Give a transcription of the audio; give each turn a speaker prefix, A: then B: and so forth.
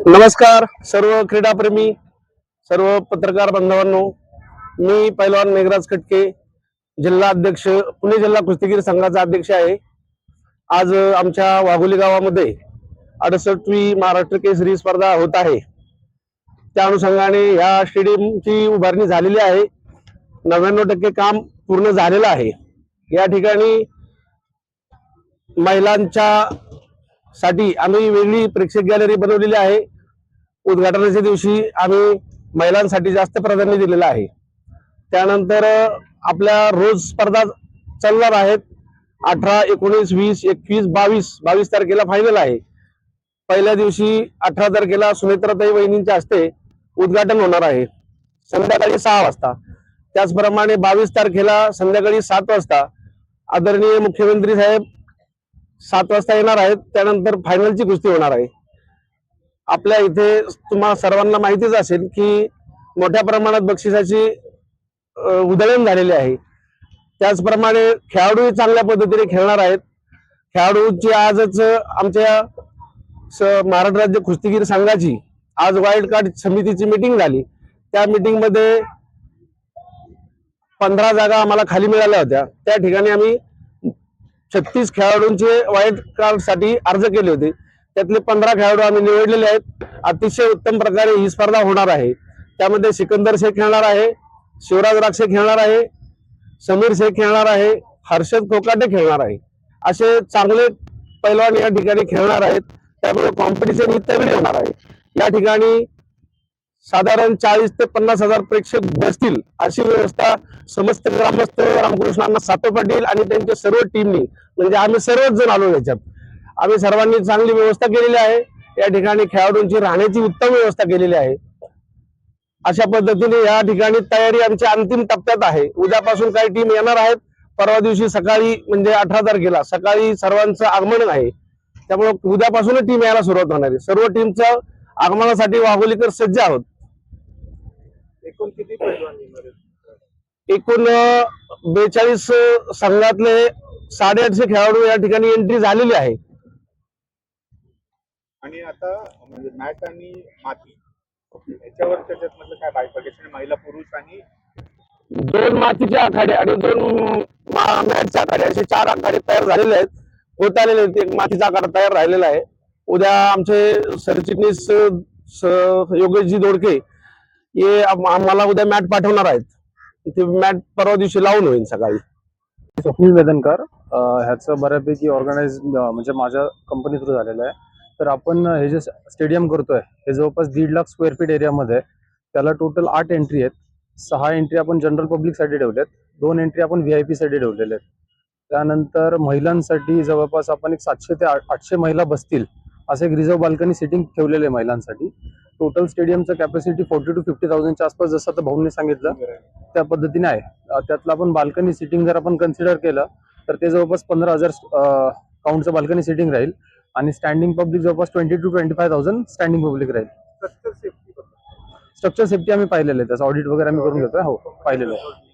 A: नमस्कार सर्व क्रीडाप्रेमी, सर्व पत्रकार बांधवांनो. मी पैलवान मेघराज खटके, जिल्हा अध्यक्ष, पुणे जिल्हा कुस्तीगीर संघाचा अध्यक्ष आहे. आज आमच्या वाघोली गावामध्ये 68वी महाराष्ट्र केसरी स्पर्धा होत आहे. त्या अनुषंगाने या स्टेडियमची उभारणी झालेली आहे. 99% काम पूर्ण झालेलं आहे. या ठिकाणी महिलांच्या साठी आम्ही वेगळी प्रेक्षक गॅलरी बनवलेली आहे. उद्घाटनाच्या दिवशी आम्ही महिलांसाठी जास्त प्राधान्य दिलेलं आहे. त्यानंतर आपल्या रोज स्पर्धा चालणार आहेत. 18, 19, 20, 21, 22 तारखेला फायनल आहे. पहिल्या दिवशी 18 तारखेला सुनेत्राताई वहिनींच्या हस्ते उद्घाटन होणार आहे संध्याकाळी 6 वाजता. त्याचप्रमाणे 22 तारखेला संध्याकाळी 7 वाजता आदरणीय मुख्यमंत्री साहेब 7 वाजता येणार आहेत. त्यानंतर फायनलची कुस्ती होणार आहे. आपल्या इथे तुम्हाला सर्वांना माहितीच असेल की मोठ्या प्रमाणात बक्षिसाची उधळण झालेली आहे. त्याचप्रमाणे खेळाडूही चांगल्या पद्धतीने खेळणार आहेत. खेळाडूची आजच आमच्या महाराष्ट्र राज्य कुस्तीगीर संघाची आज वाईल्ड कार्ड समितीची मीटिंग झाली. त्या मीटिंग मध्ये 15 जागा आम्हाला खाली मिळाल्या होत्या. त्या ठिकाणी आम्ही 36 खेळाडूंचे वाईल्ड कार्ड साठी अर्ज केले होते. त्यातले 15 खेळाडू आम्ही निवडलेले आहेत. अतिशय उत्तम प्रकारे ही स्पर्धा होणार आहे. त्यामध्ये सिकंदर शेख खेळणार आहे, शिवराज राक्षे खेळणार आहे, समीर शेख खेळणार आहे, हर्षद कोकाटे खेळणार आहे. असे चांगले पैलवान या ठिकाणी खेळणार आहेत. त्यामुळे कॉम्पिटिशन ही तगडी होणार आहे. या ठिकाणी साधारण 40 ते 50 हजार प्रेक्षक बसतील अशी व्यवस्था समस्त ग्रामस्थ रामकृष्णांना सातो पाटील आणि त्यांच्या सर्व टीमनी, म्हणजे आम्ही सर्वच जण आलो याच्यात, आम्ही सर्वांनी चांगली व्यवस्था केलेली आहे. या ठिकाणी खेळाडूंची राहण्याची उत्तम व्यवस्था केलेली आहे. अशा पद्धतीने या ठिकाणी तयारी आमची अंतिम टप्प्यात आहे. उद्यापासून काही टीम येणार आहेत. परवा दिवशी सकाळी म्हणजे 18 तारखेला सकाळी सर्वांचं आगमन आहे. त्यामुळे उद्यापासूनच टीम यायला सुरुवात होणार आहे. सर्व टीमच्या आगमनासाठी वाघोलीकर सज्ज आहोत.
B: एकूण किती पैलवान येणार आहेत?
A: एकूण 42 संघातले 850 खेळाडू या ठिकाणी एंट्री झालेली आहे.
B: आणि आता म्हणजे मॅट आणि माती याच्यावर त्याच्यात म्हटलं काय बायफर्केशन, महिला पुरुष आणि
A: 2 मातीचे आखाडे आणि 2 मॅटचे आखाडे असे 4 आखाडे तयार झालेले आहेत, होत आलेले आहेत. एक मातीचा आखाडा तयार राहिलेला आहे. उद्या आमचे सरचिटणीस योगेशजी दोडके हे आम्हाला उद्या मॅट पाठवणार आहेत. ते मॅट परवा दिवशी लावून होईल सकाळी.
C: स्वप्नील वेदनकर, ह्याचं बऱ्यापैकी ऑर्गनाइज म्हणजे माझ्या कंपनी थ्रू झालेलं आहे. तर आपण हे जे स्टेडियम करतोय हे जवळपास 1.5 लाख स्क्वेअर फीट एरियामध्ये. त्याला टोटल 8 एंट्री आहेत. 6 एंट्री आपण जनरल पब्लिकसाठी ठेवल्यात, 2 एंट्री आपण VIP साठी ठेवलेले आहेत. त्यानंतर महिलांसाठी जवळपास आपण एक 700 ते 800 महिला बसतील असं एक रिझर्व्ह बाल्कनी सिटिंग ठेवलेलं आहे महिलांसाठी. टोटल स्टेडियमचं कॅपॅसिटी 40 to 50,000च्या आसपास, जसं आता भाऊंनी सांगितलं त्या पद्धतीने आहे. त्यातलं आपण बाल्कनी सिटिंग जर आपण कन्सिडर केलं तर ते जवळपास 15,000 काउंटचं बाल्कनी सिटिंग राहील. आणि स्टँडिंग पब्लिक जवळपास 20 to 25,000 स्टँडिंग पब्लिक राहील.
B: स्ट्रक्चर सेफ्टी
C: स्ट्रक्चर सेफ्टी आम्ही पाहिलेलं आहे, त्याचं ऑडिट वगैरे आम्ही करून घेतोय. हो, पाहिलेलं आहे.